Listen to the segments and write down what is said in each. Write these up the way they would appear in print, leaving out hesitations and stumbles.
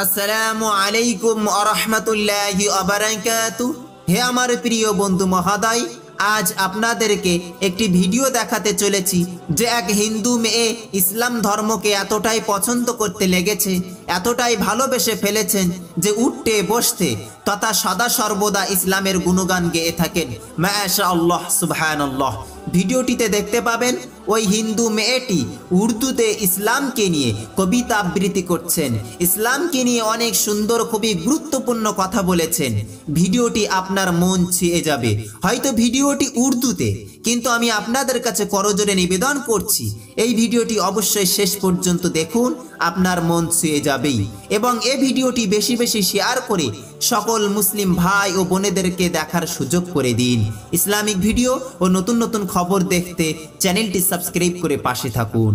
আসসালামু আলাইকুম ওয়া রাহমাতুল্লাহি ওয়া বারাকাতুহু। হে আমার প্রিয় বন্ধু মহোদয়, আজ আপনাদেরকে একটি ভিডিও দেখাতে চলেছি যে এক হিন্দু মেয়ে ইসলাম ধর্মকে এতটাই পছন্দ করতে লেগেছে, এতটাই ভালোবেসে ফেলেছেন যে উঠতে বসতে তথা সদা সর্বদা ইসলামের গুণগান গেয়ে থাকেন। মাশাআল্লাহ, সুবহানাল্লাহ। ভিডিওটিতে দেখতে পাবেন ওই হিন্দু মেয়েটি উর্দুতে ইসলামকে নিয়ে কবিতা আবৃত্তি করছেন, ইসলামকে নিয়ে অনেক সুন্দর খুবই গুরুত্বপূর্ণ কথা বলেছেন। ভিডিওটি আপনার মন ছুঁয়ে যাবে। হয়তো ভিডিওটি উর্দুতে, কিন্তু আমি আপনাদের কাছে করজোড়ে নিবেদন করছি এই ভিডিওটি অবশ্যই শেষ পর্যন্ত দেখুন, আপনার মন ছুঁয়ে যাবেই। এবং এই ভিডিওটি বেশি বেশি শেয়ার করে সকল মুসলিম ভাই ও বোনেদেরকে দেখার সুযোগ করে দিন। ইসলামিক ভিডিও ও নতুন নতুন খবর দেখতে চ্যানেলটি সাবস্ক্রাইব করে পাশে থাকুন।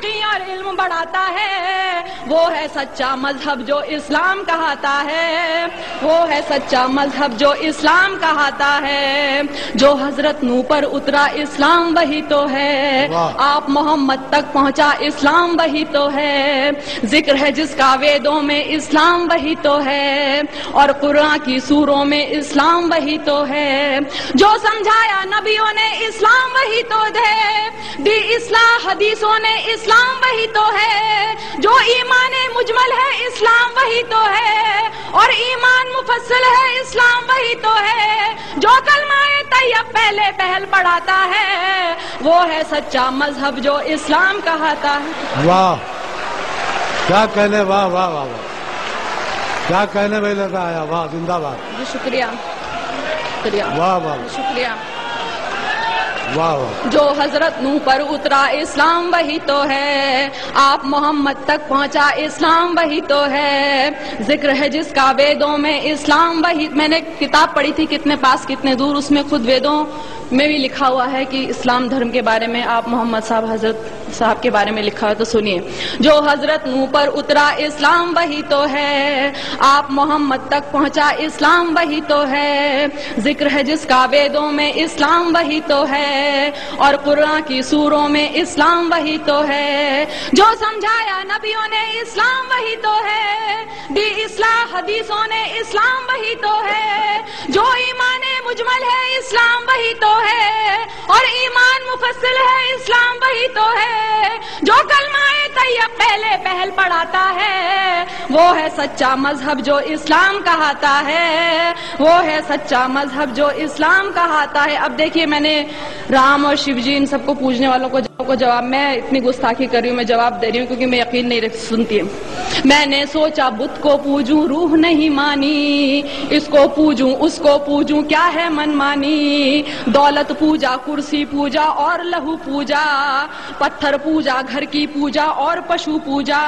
ترقی اور علم بڑھاتا ہے، وہ ہے سچا مذہب جو اسلام کہاتا ہے، وہ ہے سچا مذہب جو اسلام کہاتا ہے، جو حضرت نوح پر اترا اسلام وہی تو ہے، آپ محمد تک پہنچا اسلام وہی تو ہے، ذکر ہے جس کا ویدوں میں اسلام وہی تو ہے، اور قرآن کی سوروں میں اسلام وہی تو ہے، جو سمجھایا نبیوں نے اسلام وہی تو ہے، دی اصلاح حدیثوں نے اسلام وہی تو ہے، جو ایمان مجمل ہے اسلام وہی تو ہے، اور ایمان مفصل ہے اسلام وہی تو ہے، جو کلمہ طیب پہلے پہل پڑھاتا ہے، وہ ہے سچا مذہب جو اسلام کہاتا ہے۔ واہ کیا کہنے، واہ واہ واہ واہ کیا کہنے میں لگا آیا، واہ زندہ باد، جی شکریہ شکریہ، واہ واہ شکریہ۔ واہ واہ جو حضرت نوح پر اترا اسلام وہی تو ہے، آپ محمد تک پہنچا اسلام وہی تو ہے، ذکر ہے جس کا ویدوں میں اسلام وہی۔ میں نے کتاب پڑھی تھی کتنے پاس کتنے دور، اس میں خود ویدوں میں بھی لکھا ہوا ہے کہ اسلام دھرم کے بارے میں آپ محمد صاحب حضرت صاحب کے بارے میں لکھا ہے، تو سنیے۔ جو حضرت نوح پر اترا اسلام وہی تو ہے، آپ محمد تک پہنچا اسلام وہی تو ہے، ذکر ہے جس کا ویدوں میں اسلام وہی تو ہے، اور قرآن کی سوروں میں اسلام وہی تو ہے، جو سمجھایا نبیوں نے اسلام وہی تو ہے، دی اصلاح حدیثوں نے اسلام وہی تو ہے، جو ایمان مجمل ہے اسلام وہی تو ہے، اور ایمان مفصل ہے اسلام وہی تو ہے، جو کلمہ طیب پہلے پہل پڑھاتا ہے، وہ ہے سچا مذہب جو اسلام کہاتا ہے، وہ ہے سچا مذہب جو اسلام کہاتا ہے۔ اب دیکھیے میں نے رام اور شیو جی ان سب کو پوجنے والوں کو جواب، میں اتنی گستاخی کر رہی ہوں، میں جواب دے رہی ہوں کیونکہ میں یقین نہیں سنتی ہوں۔ میں نے سوچا بت کو پوجوں روح نہیں مانی، اس کو پوجوں اس کو پوجوں کیا ہے من مانی، دولت پوجا کرسی پوجا اور لہو پوجا، پتھر پوجا گھر کی پوجا اور پشو پوجا،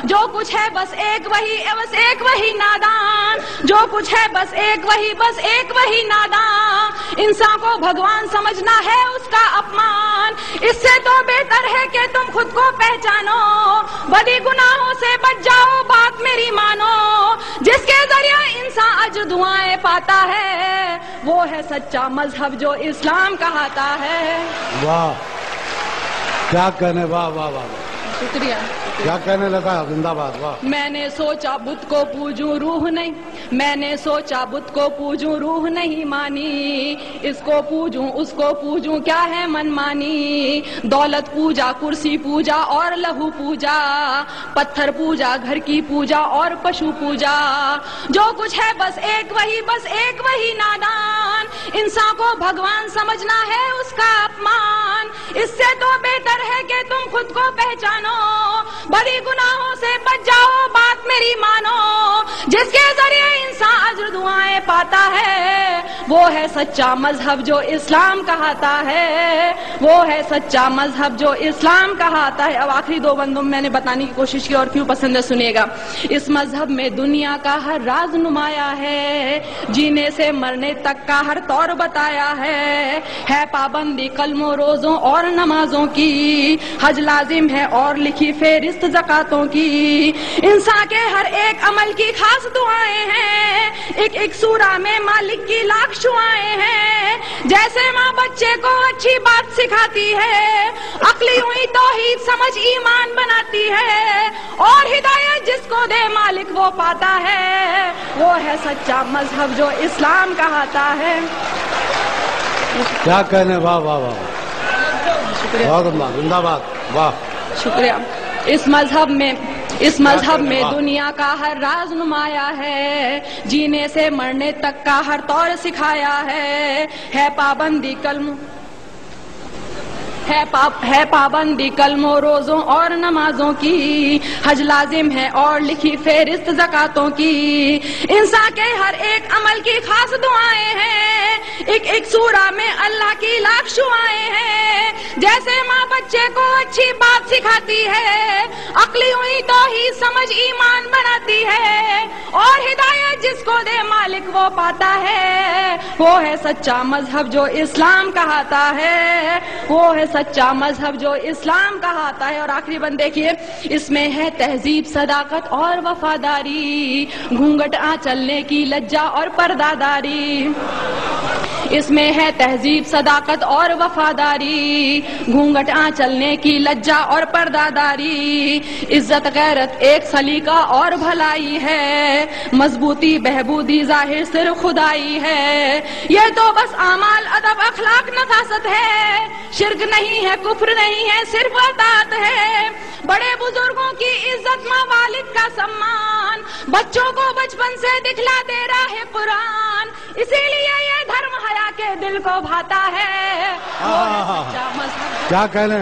جو کچھ ہے بس ایک وہی نادان، جو کچھ ہے بس ایک وہی نادان، انسان کو بھگوان سمجھنا ہے اس کا اپمان، اس سے تو بہتر ہے کہ تم خود کو پہچانو، بدی گناہوں سے بچ جاؤ بات میری مانو، جس کے ذریعہ انسان اجر دعائیں پاتا ہے، وہ ہے سچا مذہب جو اسلام کہاتا ہے۔ واہ کیا کہنے، واہ واہ واہ شکریہ۔ کیا کہنے لگا، زندہ باد، واہ۔ میں نے سوچا بت کو پوجوں روح نہیں، میں نے سوچا بت کو پوجوں روح نہیں مانی، اس کو پوجوں اس کو پوجوں کیا ہے من مانی، دولت پوجا کرسی پوجا اور لہو پوجا، پتھر پوجا گھر کی پوجا اور پشو پوجا، جو کچھ ہے بس ایک وہی نادان، انسان کو بھگوان سمجھنا ہے اس کا اپمان، اس سے تو بہتر ہے کہ تم خود کو پہچانو، بڑی گناہوں سے بچ جاؤ بات میری مانو، جس کے ذریعے انسان اجر دعائیں پاتا ہے، وہ ہے سچا مذہب جو اسلام کہاتا ہے، وہ ہے سچا مذہب جو اسلام کہاتا ہے۔ اب آخری دو بندوں میں نے بتانے کی کوشش کی اور کیوں پسند ہے سنیے گا۔ اس مذہب میں دنیا کا ہر راز نمایا ہے، جینے سے مرنے تک کا ہر طور بتایا ہے پابندی کلموں روزوں اور نمازوں کی، حج لازم ہے اور لکھی فہرست زکاتوں کی، انسان کے ہر ایک عمل کی خاص دعائیں ہیں، ایک ایک سورہ میں مالک کی لاکھ شعائیں ہیں، جیسے ماں بچے کو اچھی بات سکھاتی ہے، عقلی ہوئی توحید سمجھ ایمان بناتی ہے، اور ہدایت جس کو دے مالک وہ پاتا ہے، وہ ہے سچا مذہب جو اسلام کہاتا ہے۔ کیا کہنے، واہ واہ واہ بہت اللہ، زندہ باد، واہ۔ شکریہ۔ اس مذہب میں دنیا کا ہر راز نمایا ہے، جینے سے مرنے تک کا ہر طور سکھایا ہے پابندی کلموں روزوں اور نمازوں کی، حج لازم ہے اور لکھی فہرست زکاتوں کی، انسان کے ہر ایک عمل کی خاص دعائیں ہیں، ایک سورہ میں اللہ کی لاکھ شعائیں ہیں. جیسے ماں بچے کو اچھی بات سکھاتی ہے, عقلی ہوئی تو ہی سمجھ ایمان بناتی ہے, اور ہدایت جس کو دے مالک وہ پاتا ہے. وہ ہے سچا مذہب جو اسلام کہاتا ہے, وہ ہے سچا مذہب جو اسلام کہاتا ہے. اور آخری بند دیکھیے, اس میں ہے تہذیب, صداقت اور وفاداری, گھونگھٹ چلنے کی لجا اور پردہ داری. اس میں ہے تہذیب, صداقت اور وفاداری, گھونگھٹ چلنے کی لجا اور پردہ داری. عزت غیرت ایک سلیقہ اور بھلائی ہے, مضبوطی بہبودی ظاہر صرف خدائی ہے. یہ تو بس اعمال ادب اخلاق نفاست ہے, شرک نہیں ہے کفر نہیں ہے صرف اطاعت ہے. بڑے بزرگوں کی عزت, ماں والد کا سمان, بچوں کو بچپن سے دکھلا دے راہ قرآن. اسی لیے یہ دھرم حیا کے دل کو بھاتا ہے. کیا کہنے